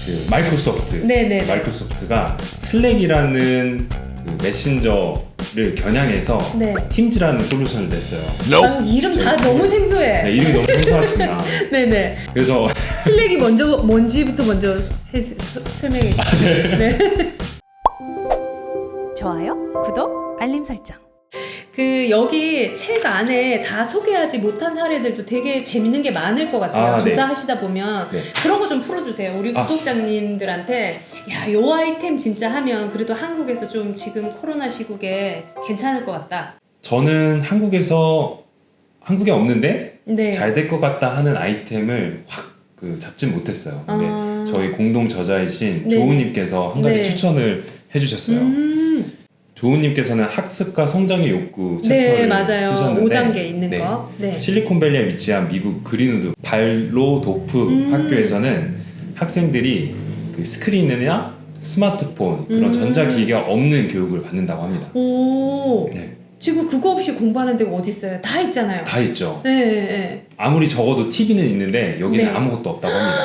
그 마이크로소프트. 네네. 마이크로소프트가 슬랙이라는 그 메신저를 겨냥해서 네. 팀즈라는 솔루션을 냈어요. 아, 이름 다 너무 생소해. 네, 이름이 너무 생소하십니다. 네네. 그래서 슬랙이 뭔지부터 먼저 설명해 주세요. 네. 좋아요, 구독, 알림 설정. 그 여기 책 안에 다 소개하지 못한 사례들도 되게 재밌는 게 많을 것 같아요. 아, 네. 조사하시다 보면 네. 그런 거 좀 풀어주세요. 우리 구독자님들한테 야, 요 아이템 진짜 하면 그래도 한국에서 좀 지금 코로나 시국에 괜찮을 것 같다. 저는 한국에 없는데 네. 잘 될 것 같다 하는 아이템을 확 잡지 못했어요. 근데 아. 저희 공동 저자이신 네. 조우님께서 한 가지 네. 추천을 해주셨어요. 조우님께서는 학습과 성장의 욕구 챕터를 네, 맞아요. 쓰셨는데 5단계 있는 네. 거. 네. 실리콘밸리에 위치한 미국 그린우드 발로도프 학교에서는 학생들이 그 스크린이나 스마트폰 그런 전자기기가 없는 교육을 받는다고 합니다. 오. 네. 지금 그거 없이 공부하는 데가 어디 있어요? 다 있잖아요. 다 있죠. 네, 네. 아무리 적어도 TV는 있는데 여기는 네. 아무것도 없다고 합니다.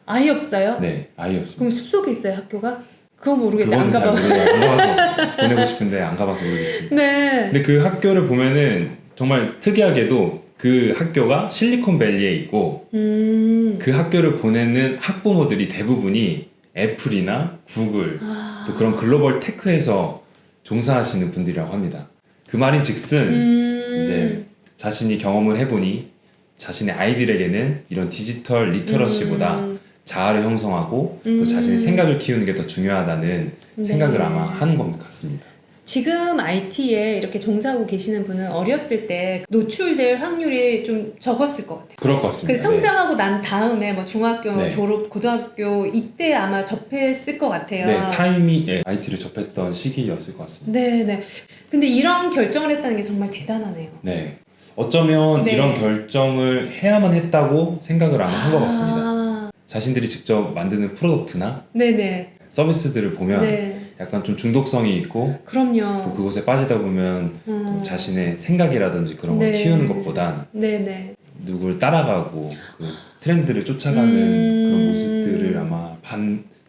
아예 없어요? 네, 아예 없습니다. 그럼 숲속에 있어요, 학교가? 그건 모르겠지. 그거는 안 잘 가봐. 모르겠어요. 안 가봐서 보내고 싶은데 안 가봐서 모르겠습니다. 네. 근데 그 학교를 보면은 정말 특이하게도 그 학교가 실리콘밸리에 있고 그 학교를 보내는 학부모들이 대부분이 애플이나 구글 또 그런 글로벌 테크에서 종사하시는 분들이라고 합니다. 그 말인즉슨 이제 자신이 경험을 해보니 자신의 아이들에게는 이런 디지털 리터러시보다 자아를 형성하고 또 자신의 생각을 키우는 게 더 중요하다는 생각을 아마 하는 것 같습니다. 지금 IT에 이렇게 종사하고 계시는 분은 어렸을 때 노출될 확률이 좀 적었을 것 같아요. 그럴 것 같습니다. 그래서 성장하고 난 다음에 뭐 중학교, 네. 졸업, 고등학교 이때 아마 접했을 것 같아요. 네, 타임이 IT를 접했던 시기였을 것 같습니다. 네. 근데 이런 결정을 했다는 게 정말 대단하네요. 네. 어쩌면 네. 이런 결정을 해야만 했다고 생각을 아마 한 것 같습니다. 자신들이 직접 만드는 프로덕트나 네네. 서비스들을 보면 네. 약간 좀 중독성이 있고 그럼요. 또 그곳에 빠지다 보면 또 자신의 생각이라든지 그런 걸 네. 키우는 것보단 네네. 누굴 따라가고 그 트렌드를 쫓아가는 그런 모습들을 아마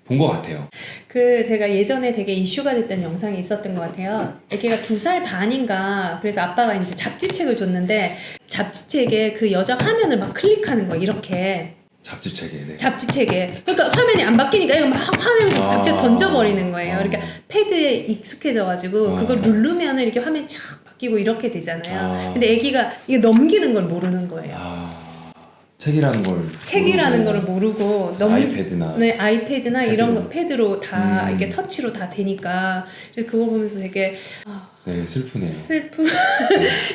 본 것 같아요. 그 제가 예전에 되게 이슈가 됐던 영상이 있었던 것 같아요. 애기가 2살 반인가 그래서 아빠가 이제 잡지책을 줬는데 잡지책에 그 여자 화면을 막 클릭하는 거 이렇게 잡지책에. 네. 잡지책에 그러니까 화면이 안 바뀌니까 애가 막 화내면서 잡지 던져버리는 거예요. 아. 그러니까 패드에 익숙해져가지고 그걸 누르면은 이렇게 화면이 촥 바뀌고 이렇게 되잖아요. 근데 애기가 이게 넘기는 걸 모르는 거예요. 책이라는 거를 모르고 아이패드나 네, 아이패드나 이런 거 패드로 다 이게 음. 터치로 다 되니까 그래서 그거 보면서 되게 네, 슬프네요.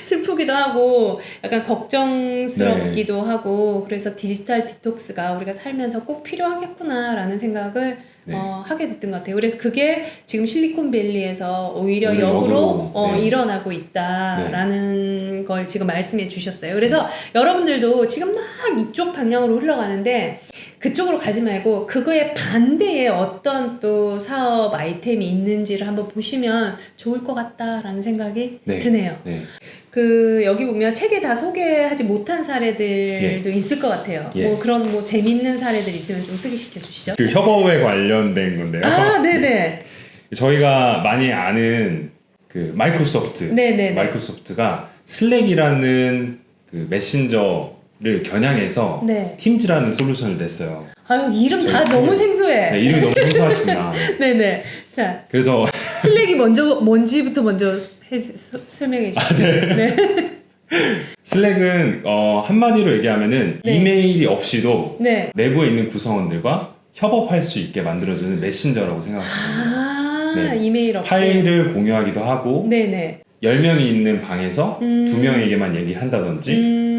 슬프기도 하고 약간 걱정스럽기도 하고 그래서 디지털 디톡스가 우리가 살면서 꼭 필요하겠구나라는 생각을 네. 하게 됐던 것 같아요. 그래서 그게 지금 실리콘밸리에서 오히려 오히려 역으로 네. 일어나고 있다라는 걸 지금 말씀해 주셨어요. 그래서 여러분들도 지금 막 이쪽 방향으로 흘러가는데 그쪽으로 가지 말고 그거에 반대에 어떤 또 사업 아이템이 있는지를 한번 보시면 좋을 것 같다라는 생각이 네. 드네요. 네. 그 여기 보면 책에 다 소개하지 못한 사례들도 있을 것 같아요. 예. 뭐 그런 뭐 재밌는 사례들 있으면 좀 소개시켜 주시죠. 그 협업에 관련된 건데요. 아, 네네. 저희가 많이 아는 그 마이크로소프트. 네네네. 마이크로소프트가 슬랙이라는 그 메신저를 겨냥해서 네. 팀즈라는 솔루션을 냈어요. 아유, 이름 다 저희 너무 생소해. 네, 이름이 너무 생소하십니다. 네네. 자, 그래서 슬랙이 뭔지부터 먼저 설명해 주시죠. 네. 슬랙은 한마디로 얘기하면은 네. 이메일이 없이도 네. 내부에 있는 구성원들과 협업할 수 있게 만들어주는 메신저라고 생각하시면 돼요. 네. 이메일 없이. 파일을 공유하기도 하고 네네. 10명이 있는 방에서 2명에게만 얘기를 한다든지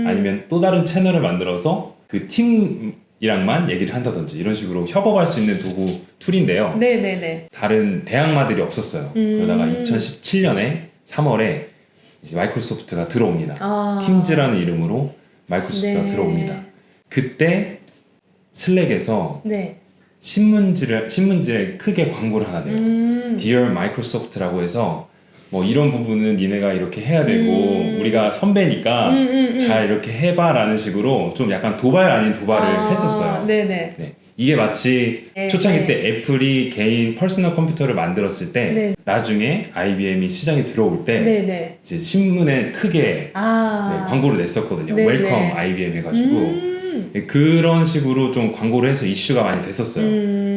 아니면 또 다른 채널을 만들어서 그 팀이랑만 얘기를 한다든지 이런 식으로 협업할 수 있는 도구 툴인데요. 네네네. 다른 대항마들이 없었어요. 그러다가 2017년에 3월에 이제 마이크로소프트가 들어옵니다. 팀즈라는 이름으로 마이크로소프트가 네. 들어옵니다. 그때 슬랙에서 네. 신문지에 크게 광고를 하나 내요. Dear Microsoft라고 해서 뭐 이런 부분은 니네가 이렇게 해야 되고 우리가 선배니까 잘 이렇게 해봐라는 식으로 좀 약간 도발 아닌 도발을 했었어요. 네네. 네. 이게 마치 네, 초창기 네. 때 애플이 개인 퍼스널 컴퓨터를 만들었을 때 네. 나중에 IBM이 시장에 들어올 때 네네. 이제 신문에 크게 네, 광고를 냈었거든요. 네, 웰컴 네. IBM 해가지고 네, 그런 식으로 좀 광고를 해서 이슈가 많이 됐었어요.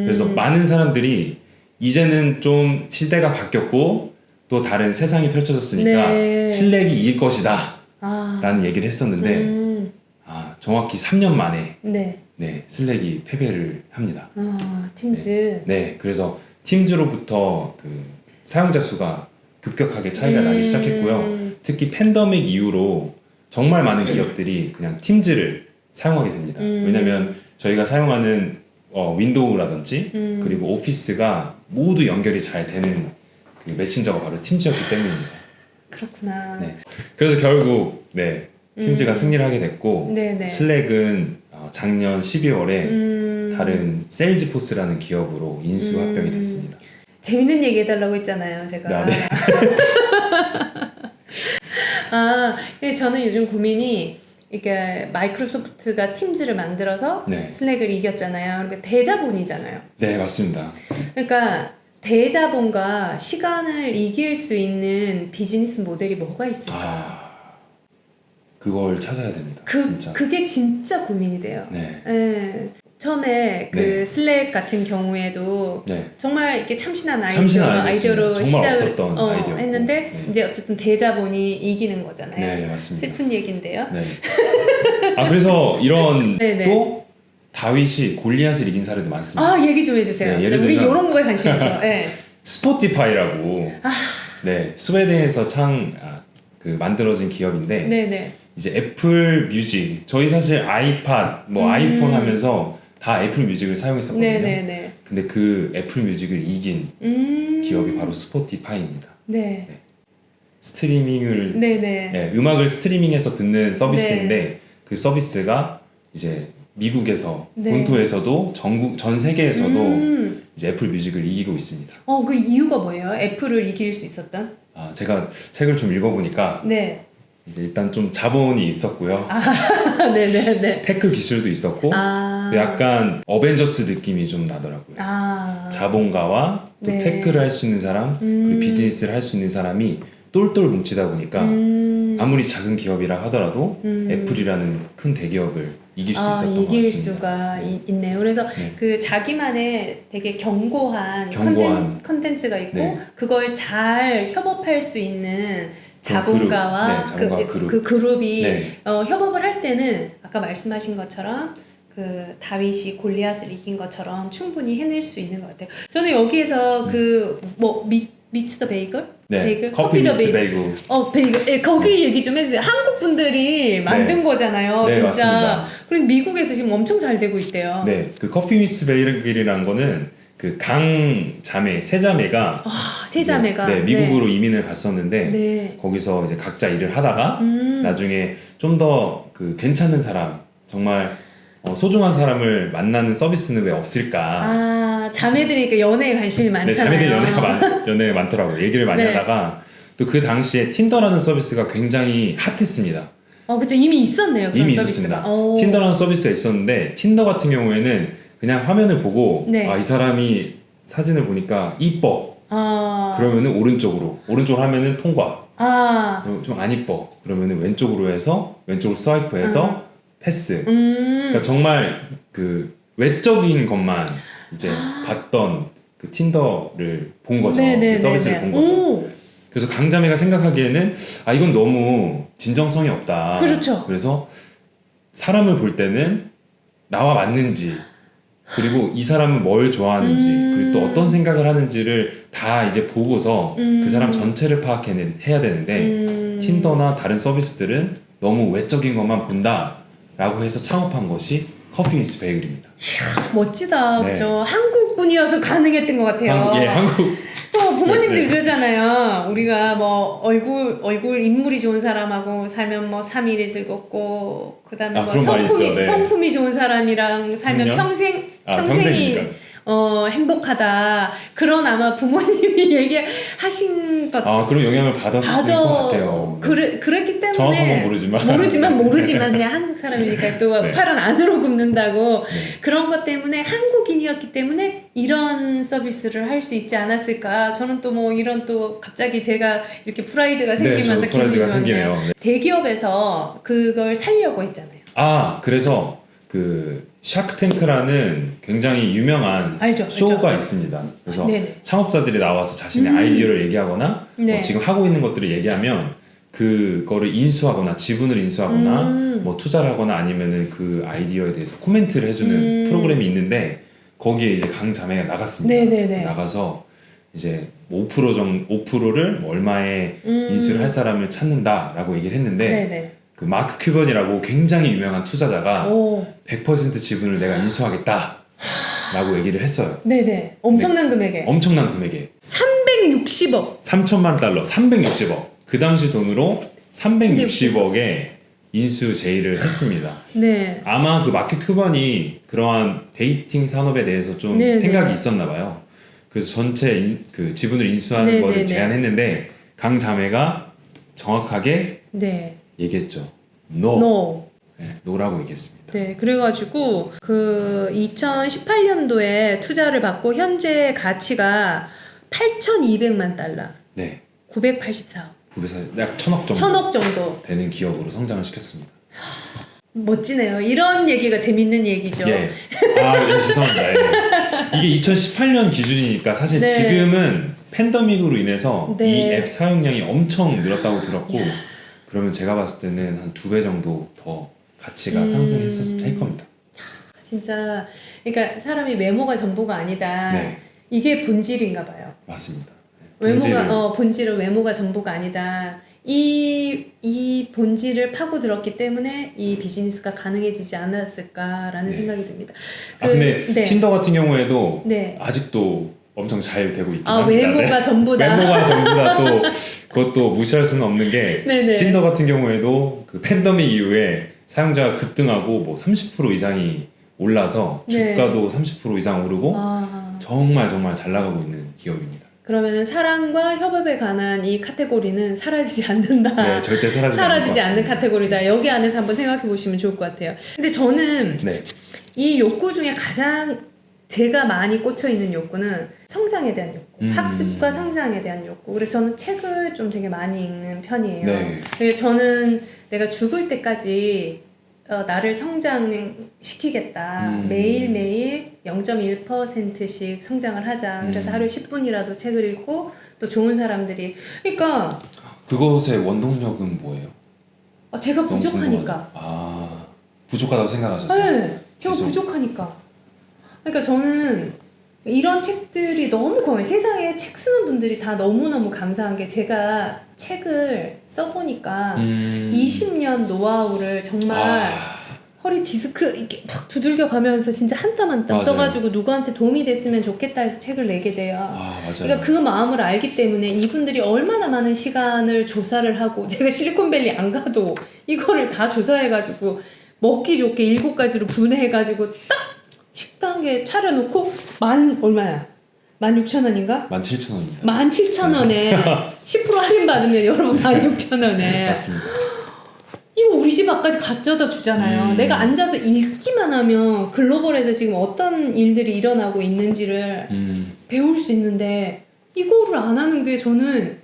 그래서 많은 사람들이 이제는 좀 시대가 바뀌었고 또 다른 세상이 펼쳐졌으니까 네. 슬랙이 이길 것이다 라는 얘기를 했었는데 정확히 3년 만에 네. 네, 슬랙이 패배를 합니다. 팀즈. 네, 그래서 팀즈로부터 그 사용자 수가 급격하게 차이가 나기 시작했고요. 특히 팬데믹 이후로 정말 많은 기업들이 그냥 팀즈를 사용하게 됩니다. 왜냐면 저희가 사용하는 윈도우라든지 그리고 오피스가 모두 연결이 잘 되는 그 메신저가 바로 팀즈였기 때문입니다. 그렇구나. 네. 그래서 결국 네, 팀즈가 승리를 하게 됐고 네네. 슬랙은 작년 12월에 다른 세일즈포스라는 기업으로 인수 합병이 됐습니다. 재밌는 얘기 해달라고 했잖아요, 제가. 네. 근데 저는 요즘 고민이 이게 마이크로소프트가 팀즈를 만들어서 네. 슬랙을 이겼잖아요. 그러니까 대자본이잖아요. 네, 맞습니다. 그러니까 대자본과 시간을 이길 수 있는 비즈니스 모델이 뭐가 있을까? 그걸 찾아야 됩니다. 진짜. 그게 진짜 고민이 돼요. 네. 예. 처음에 그 네. 슬랙 같은 경우에도 네. 정말 이렇게 참신한 참신한 아이디어로 정말 시작을 없었던 아이디어였고. 했는데 네. 이제 어쨌든 대자본이 이기는 거잖아요. 네, 맞습니다. 슬픈 얘기인데요. 네. 그래서 이런 네네. 또 다윗이 골리앗을 이긴 사례도 많습니다. 얘기 좀 해주세요. 네, 예를 우리 들면 이런 거에 관심 있죠. 네. 스포티파이라고 네, 스웨덴에서 그 만들어진 기업인데 네네. 이제 애플 뮤직 저희 사실 아이팟 뭐 아이폰 하면서 다 애플 뮤직을 사용했었거든요. 네네네. 근데 그 애플 뮤직을 이긴 기업이 바로 스포티파이입니다. 네. 스트리밍을 네네. 네, 음악을 스트리밍해서 듣는 서비스인데 그 서비스가 이제 미국에서 네. 본토에서도 전 세계에서도 이제 애플 뮤직을 이기고 있습니다. 그 이유가 뭐예요? 애플을 이길 수 있었던? 제가 책을 좀 읽어보니까 네. 이제 일단 좀 자본이 있었고요. 네네네. 테크 기술도 있었고 약간 어벤져스 느낌이 좀 나더라고요. 자본가와 또 네. 테크를 할 수 있는 사람 그리고 비즈니스를 할 수 있는 사람이 똘똘 뭉치다 보니까 아무리 작은 기업이라 하더라도 애플이라는 큰 대기업을 이길 수 있었던 것 이길 같습니다. 수가 있네요. 그래서 네. 그 자기만의 되게 견고한 컨텐츠가 있고 네. 그걸 잘 협업할 수 있는 그런 자본가와 자본가 그룹. 그 그룹이 네. 협업을 할 때는 아까 말씀하신 것처럼 그 다윗이 골리앗을 이긴 것처럼 충분히 해낼 수 있는 것 같아요. 저는 여기에서 그 뭐 미츠 더 베이글? 네, 베이글? 커피 더 미스 베이글. 베이글. 예, 거기 얘기 좀 해주세요. 한국 분들이 만든 거잖아요. 네, 진짜. 맞습니다. 그래서 미국에서 지금 엄청 잘 되고 있대요. 네, 그 커피 미스 베이글이라는 거는 그 세 자매가 세 자매가. 네, 미국으로 이민을 갔었는데 네. 거기서 이제 각자 일을 하다가 나중에 좀 더 그 괜찮은 사람 정말 소중한 사람을 만나는 서비스는 왜 없을까? 자매들이 그 연애에 관심이 네, 많잖아요. 자매들 연애가 많더라고요. 얘기를 많이 네. 하다가 또 그 당시에 틴더라는 서비스가 굉장히 핫했습니다. 그죠. 이미 있었네요. 그런 이미 서비스가. 있었습니다. 틴더라는 서비스가 있었는데 틴더 같은 경우에는 그냥 화면을 보고 네. 이 사람이 사진을 보니까 이뻐. 그러면은 오른쪽으로 하면은 통과. 좀 안 이뻐. 그러면은 왼쪽으로 해서 왼쪽으로 스와이프해서 패스. 그러니까 정말 그 외적인 것만 이제 봤던 그 틴더를 본 거죠. 그 서비스를 본 거죠. 그래서 강자매가 생각하기에는 이건 너무 진정성이 없다. 그렇죠. 그래서 사람을 볼 때는 나와 맞는지 그리고 이 사람은 뭘 좋아하는지 그리고 또 어떤 생각을 하는지를 다 이제 보고서 그 사람 전체를 파악해야 되는데 틴더나 다른 서비스들은 너무 외적인 것만 본다라고 해서 창업한 것이 커피 미스 베이글입니다. 멋지다. 네. 그죠. 한국 분이어서 가능했던 것 같아요. 한국. 또 부모님들이 네. 그러잖아요. 우리가 뭐 얼굴 인물이 좋은 사람하고 살면 뭐 3일이 즐겁고 그다음에 뭐 그런 말 있죠. 네. 성품이 좋은 사람이랑 살면 평년? 평생이 평생이니까. 행복하다. 그런 아마 부모님이 얘기하신 것 그런 영향을 받았을 것 같아요. 그랬기 때문에 정확한 건 모르지만 그냥 한국 사람이니까 또 네. 팔은 안으로 굽는다고 네. 그런 것 때문에 한국인이었기 때문에 이런 서비스를 할 수 있지 않았을까. 저는 또 뭐 이런 또 갑자기 제가 이렇게 프라이드가 생기면서 네, 프라이드가 기분이 생기네요. 좋았네요. 네. 대기업에서 그걸 살려고 했잖아요. 그래서 그 샤크탱크라는 굉장히 유명한 알죠? 쇼가 있습니다. 그래서 네네. 창업자들이 나와서 자신의 아이디어를 얘기하거나 네. 지금 하고 있는 것들을 얘기하면 그거를 인수하거나 지분을 인수하거나 뭐 투자를 하거나 아니면은 그 아이디어에 대해서 코멘트를 해주는 프로그램이 있는데 거기에 이제 강 자매가 나갔습니다. 네네네. 나가서 이제 5%를 얼마에 인수를 할 사람을 찾는다라고 얘기를 했는데 네네. 그 마크 큐번이라고 굉장히 유명한 투자자가 오. 100% 지분을 내가 인수하겠다 라고 얘기를 했어요. 네네. 엄청난 금액에. 엄청난 금액에 360억. 3천만 달러 360억 그 당시 돈으로 360억에 인수 제의를 했습니다. 네. 아마 그 마크 큐번이 그러한 데이팅 산업에 대해서 좀 네네. 생각이 있었나 봐요. 그래서 전체 그 지분을 인수하는 네네네. 거를 제안했는데 강 자매가 정확하게 네. 얘기했죠. No. No. 네, no라고 얘기했습니다. 네, 그래가지고 그 2018년도에 투자를 받고 현재 가치가 8,200만 달러, 네. 984억, 부에서 약 1,000억 정도 1,000억 정도. 되는 기업으로 성장을 시켰습니다. 멋지네요. 이런 얘기가 재밌는 얘기죠. 예. 죄송합니다. 예. 이게 2018년 기준이니까 사실 네. 지금은 팬데믹으로 인해서 네. 이 앱 사용량이 엄청 늘었다고 들었고 그러면 제가 봤을 때는 한 2배 정도 더 가치가 상승했을 겁니다. 진짜 그러니까 사람이 외모가 전부가 아니다. 네. 이게 본질인가 봐요. 맞습니다. 본질을- 본질은 외모가 전부가 아니다. 이 본질을 파고 들었기 때문에 이 비즈니스가 가능해지지 않았을까라는 네. 생각이 듭니다. 근데 네. 틴더 같은 경우에도 네. 아직도 엄청 잘 되고 있긴 합니다. 외모가 네. 전부다. 외모가 전부다 또 그것도 무시할 수는 없는 게 네네. 틴더 같은 경우에도 그 팬데믹 이후에 사용자가 급등하고 뭐 30% 이상이 올라서 네. 주가도 30% 이상 오르고 정말 잘 나가고 있는 기업입니다. 그러면은 사랑과 협업에 관한 이 카테고리는 사라지지 않는다. 네, 절대 사라지지 않는 카테고리다. 여기 안에서 한번 생각해 보시면 좋을 것 같아요. 근데 저는 네. 이 욕구 중에 가장 제가 많이 꽂혀 있는 욕구는 성장에 대한 욕구, 학습과 성장에 대한 욕구. 그래서 저는 책을 좀 되게 많이 읽는 편이에요. 네. 그래서 저는 내가 죽을 때까지 나를 성장시키겠다. 매일매일 0.1%씩 성장을 하자. 그래서 하루에 10분이라도 책을 읽고 또 좋은 사람들이. 그러니까 그것의 원동력은 뭐예요? 제가 너무 부족하니까. 궁금하네요. 부족하다고 생각하셨어요? 네, 제가 계속. 부족하니까. 그러니까 저는 이런 책들이 너무 고마워요. 세상에 책 쓰는 분들이 다 너무너무 감사한 게 제가 책을 써보니까 20년 노하우를 정말 허리 디스크 이렇게 막 두들겨 가면서 진짜 한 땀 한 땀 맞아요. 써가지고 누구한테 도움이 됐으면 좋겠다 해서 책을 내게 돼요. 맞아요. 그러니까 그 마음을 알기 때문에 이분들이 얼마나 많은 시간을 조사를 하고 제가 실리콘밸리 안 가도 이거를 다 조사해가지고 먹기 좋게 7가지로 분해해가지고 딱 식당에 차려놓고 얼마야? 16,000원인가? 17,000원입니다. 17,000원에 10% 할인 받으면 여러분 16,000원에 맞습니다. 이거 우리 집 앞까지 가져다 주잖아요. 내가 앉아서 읽기만 하면 글로벌에서 지금 어떤 일들이 일어나고 있는지를 배울 수 있는데 이거를 안 하는 게 저는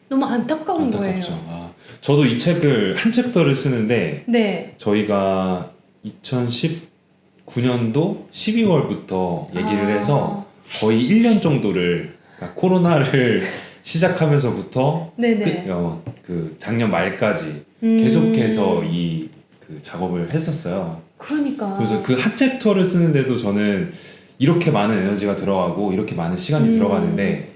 너무 안타까운 거예요. 안타깝죠. 저도 이 책을 한 챕터를 쓰는데 네. 저희가 2019년도 12월부터 얘기를 해서 거의 1년 정도를 그러니까 코로나를 시작하면서부터 네네. 그 작년 말까지 계속해서 그 작업을 했었어요. 그러니까. 그래서 그 한 챕터를 쓰는데도 저는 이렇게 많은 에너지가 들어가고 이렇게 많은 시간이 들어가는데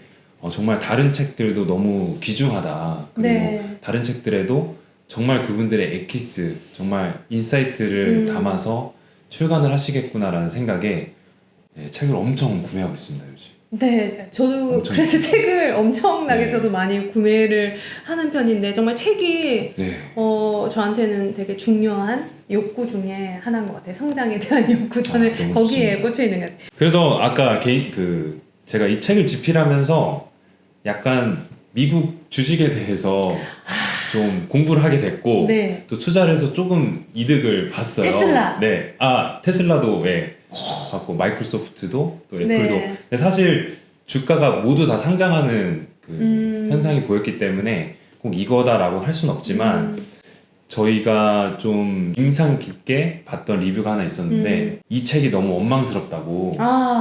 정말 다른 책들도 너무 귀중하다. 그리고 네. 다른 책들에도 정말 그분들의 엑기스, 정말 인사이트를 담아서 출간을 하시겠구나라는 생각에 책을 엄청 구매하고 있습니다 요즘. 네, 저도 엄청 그래서 책을 엄청나게 네. 저도 많이 구매를 하는 편인데 정말 책이 네. 저한테는 되게 중요한 욕구 중에 하나인 것 같아요. 성장에 대한 욕구 저는 너무 거기에 좋습니다. 꽂혀 있는 것 같아요. 그래서 아까 제가 이 책을 집필하면서 약간 미국 주식에 대해서 좀 공부를 하게 됐고 네. 또 투자를 해서 조금 이득을 봤어요. 테슬라. 네. 테슬라도 봤고 마이크로소프트도 또 애플도. 네. 근데 사실 주가가 모두 다 상장하는 그 현상이 보였기 때문에 꼭 이거다라고 할 수는 없지만 저희가 좀 인상 깊게 봤던 리뷰가 하나 있었는데 이 책이 너무 원망스럽다고.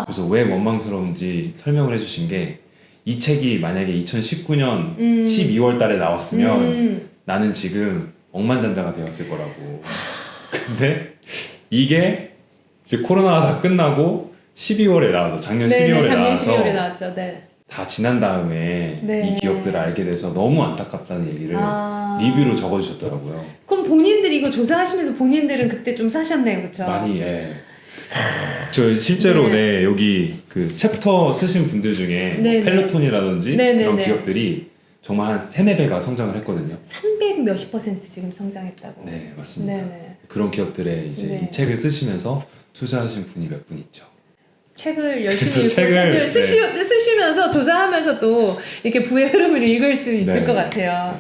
그래서 왜 원망스러운지 설명을 해주신 게 이 책이 만약에 2019년 12월 달에 나왔으면 나는 지금 억만장자가 되었을 거라고. 근데 이게 이제 코로나가 다 끝나고 12월에 나와서 작년 12월에 작년 나와서 12월에 나왔죠. 네. 다 지난 다음에 네. 이 기업들을 알게 돼서 너무 안타깝다는 얘기를 리뷰로 적어주셨더라고요. 그럼 본인들이 이거 조사하시면서 본인들은 그때 좀 사셨네요, 그렇죠? 많이 저 실제로 네. 네, 여기 그 챕터 쓰신 분들 중에 네, 뭐 펠로톤이라든지 네, 네, 그런 네. 기업들이 정말 한 3-4배가 성장을 했거든요. 300 몇십 % 지금 성장했다고. 네, 맞습니다. 네네. 그런 기업들에 이제 네. 이 책을 쓰시면서 투자하신 분이 몇 분 있죠. 책을 열심히 그래서 읽고 책을 네. 쓰시면서 조사하면서 또 이렇게 부의 흐름을 읽을 수 있을 네. 것 같아요.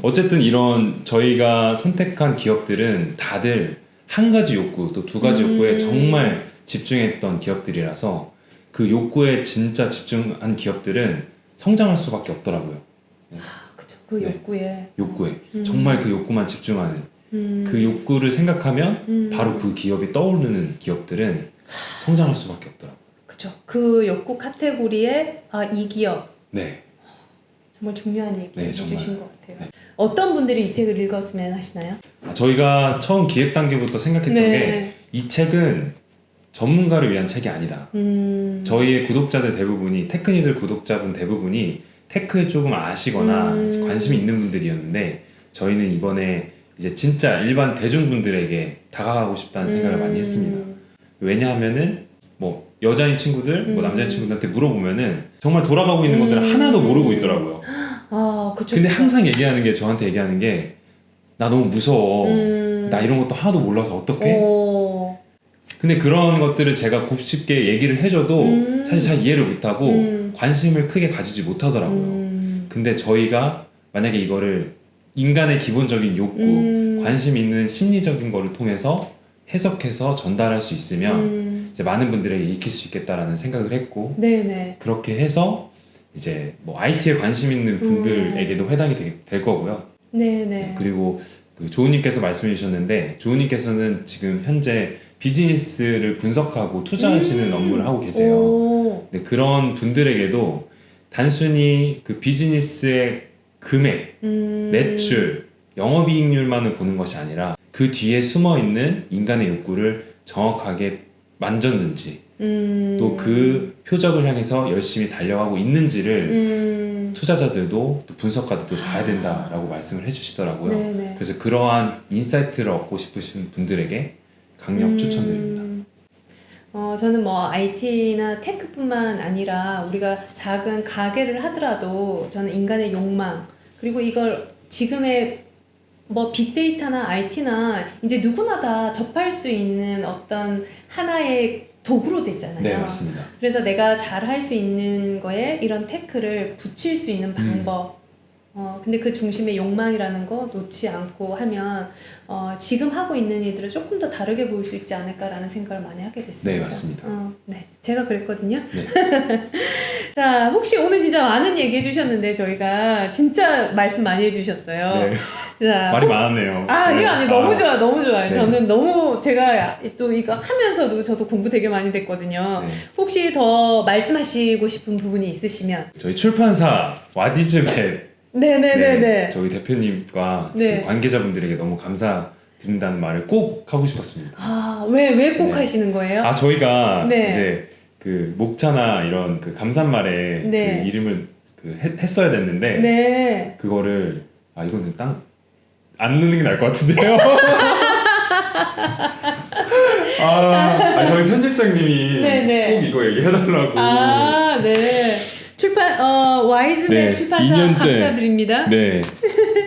어쨌든 이런 저희가 선택한 기업들은 다들 한 가지 욕구 또 두 가지 욕구에 정말 집중했던 기업들이라서 그 욕구에 진짜 집중한 기업들은 성장할 수밖에 없더라고요. 그쵸. 그 네. 욕구에. 정말 그 욕구만 집중하는 그 욕구를 생각하면 바로 그 기업이 떠오르는 기업들은 성장할 수밖에 없더라고요. 그쵸. 그 욕구 카테고리에 이 기업 네. 정말 중요한 얘기 네, 해주신 정말. 것 같아요. 네. 어떤 분들이 이 책을 읽었으면 하시나요? 저희가 처음 기획 단계부터 생각했던 네. 게 이 책은 전문가를 위한 책이 아니다. 저희의 구독자들 대부분이 테크니들 구독자분 대부분이 테크에 조금 아시거나 관심이 있는 분들이었는데 저희는 이번에 이제 진짜 일반 대중분들에게 다가가고 싶다는 생각을 많이 했습니다. 왜냐하면은 뭐 여자인 친구들, 뭐 남자인 친구들한테 물어보면은 정말 돌아가고 있는 것들을 하나도 모르고 있더라고요. 그쵸. 근데 그쵸. 항상 저한테 얘기하는 게 나 너무 무서워. 나 이런 것도 하나도 몰라서 어떡해? 근데 그런 것들을 제가 곱씹게 얘기를 해줘도 사실 잘 이해를 못하고 관심을 크게 가지지 못하더라고요. 근데 저희가 만약에 이거를 인간의 기본적인 욕구, 관심 있는 심리적인 거를 통해서 해석해서 전달할 수 있으면 이제 많은 분들에게 익힐 수 있겠다라는 생각을 했고 네네. 그렇게 해서 이제 뭐 IT에 관심 있는 분들에게도 해당이 될 거고요. 네네. 그리고 그 조우님께서 말씀해 주셨는데 조우님께서는 지금 현재 비즈니스를 분석하고 투자하시는 업무를 하고 계세요. 근데 그런 분들에게도 단순히 그 비즈니스의 금액, 매출, 영업이익률만을 보는 것이 아니라 그 뒤에 숨어 있는 인간의 욕구를 정확하게 만졌는지 또 그 표적을 향해서 열심히 달려가고 있는지를 투자자들도 또 분석가들도 봐야 된다라고 말씀을 해주시더라고요. 네네. 그래서 그러한 인사이트를 얻고 싶으신 분들에게 강력 추천드립니다. 저는 뭐 IT나 테크뿐만 아니라 우리가 작은 가게를 하더라도 저는 인간의 욕망 그리고 이걸 지금의 뭐 빅데이터나 IT나 이제 누구나 다 접할 수 있는 어떤 하나의 도구로 됐잖아요. 네, 맞습니다. 그래서 내가 잘 할 수 있는 거에 이런 테크를 붙일 수 있는 방법. 근데 그 중심에 욕망이라는 거 놓지 않고 하면 지금 하고 있는 일들을 조금 더 다르게 보일 수 있지 않을까라는 생각을 많이 하게 됐습니다. 네, 맞습니다. 네, 제가 그랬거든요. 네. 자, 혹시 오늘 진짜 많은 얘기 해주셨는데 저희가 진짜 말씀 많이 해주셨어요. 네. 자, 말이 많았네요. 네. 아니 너무 좋아요, 너무 좋아요. 네. 저는 너무 제가 또 이거 하면서도 저도 공부 되게 많이 됐거든요. 네. 혹시 더 말씀하시고 싶은 부분이 있으시면 저희 출판사 와디즈맵 네네네네. 저희 대표님과 네. 그 관계자분들에게 너무 감사드린다는 말을 꼭 하고 싶었습니다. 왜 꼭 네. 하시는 거예요? 저희가 네. 이제 그 목차나 이런 그 감산말에 네. 그 이름을 했어야 됐는데 네. 그거를 이거는 안 넣는 게 나을 것 같은데요. 저희 편집장님이 네네. 꼭 이거 얘기해달라고 네. 출판 와이즈맨 네, 출판사 2년째. 감사드립니다. 네,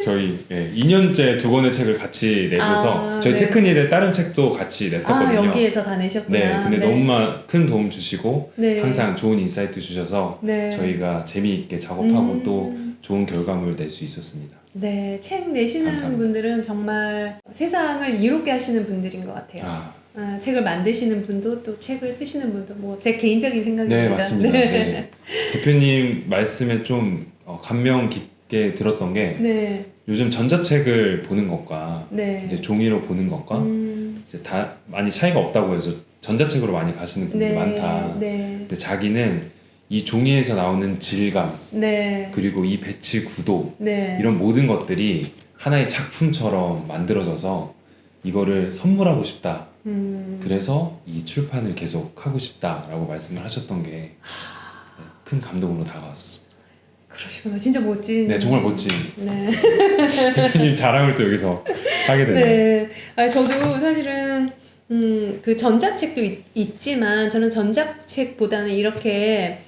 저희 2년째 두 권의 책을 같이 내고서 저희 네. 테크니의 다른 책도 같이 냈었거든요. 여기에서 다 내셨구나. 네, 근데 너무 큰 도움 주시고 네. 항상 좋은 인사이트 주셔서 네. 저희가 재미있게 작업하고 또 좋은 결과물을 낼 수 있었습니다. 네, 책 내시는 감사합니다. 분들은 정말 세상을 이롭게 하시는 분들인 것 같아요. 책을 만드시는 분도 또 책을 쓰시는 분도 뭐 제 개인적인 생각입니다. 네, 맞습니다. 네. 대표님 말씀에 좀 감명 깊게 들었던 게 네. 요즘 전자책을 보는 것과 네. 이제 종이로 보는 것과 이제 다 많이 차이가 없다고 해서 전자책으로 많이 가시는 분들이 네. 많다. 네. 근데 자기는 이 종이에서 나오는 질감 네. 그리고 이 배치 구도 네. 이런 모든 것들이 하나의 작품처럼 만들어져서 이거를 선물하고 싶다. 그래서 이 출판을 계속 하고 싶다라고 말씀을 하셨던 게 큰 감동으로 다가왔었습니다. 그러시구나. 진짜 멋진. 네, 정말 멋진 네. 대표님 자랑을 또 여기서 하게 되네요. 네. 저도 사실은 그 전자책도 있지만 저는 전자책보다는 이렇게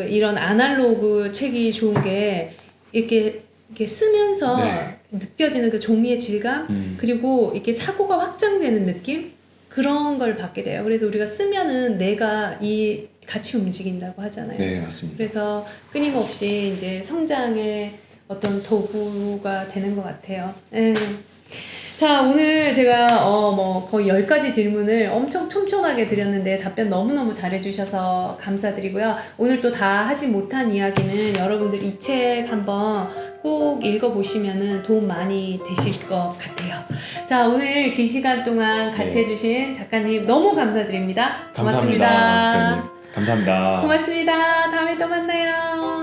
이런 아날로그 책이 좋은 게 이렇게 쓰면서 네. 느껴지는 그 종이의 질감 그리고 이렇게 사고가 확장되는 느낌 그런 걸 받게 돼요. 그래서 우리가 쓰면은 내가 이 같이 움직인다고 하잖아요. 네, 맞습니다. 그래서 끊임없이 이제 성장의 어떤 도구가 되는 것 같아요. 네. 자, 오늘 제가 거의 10가지 질문을 엄청 촘촘하게 드렸는데 답변 너무너무 잘해주셔서 감사드리고요. 오늘 또 다 하지 못한 이야기는 여러분들 이 책 한번 꼭 읽어보시면 도움 많이 되실 것 같아요. 자, 오늘 긴 시간 동안 같이 해주신 작가님 너무 감사드립니다. 감사합니다. 고맙습니다. 작가님. 감사합니다. 고맙습니다. 다음에 또 만나요.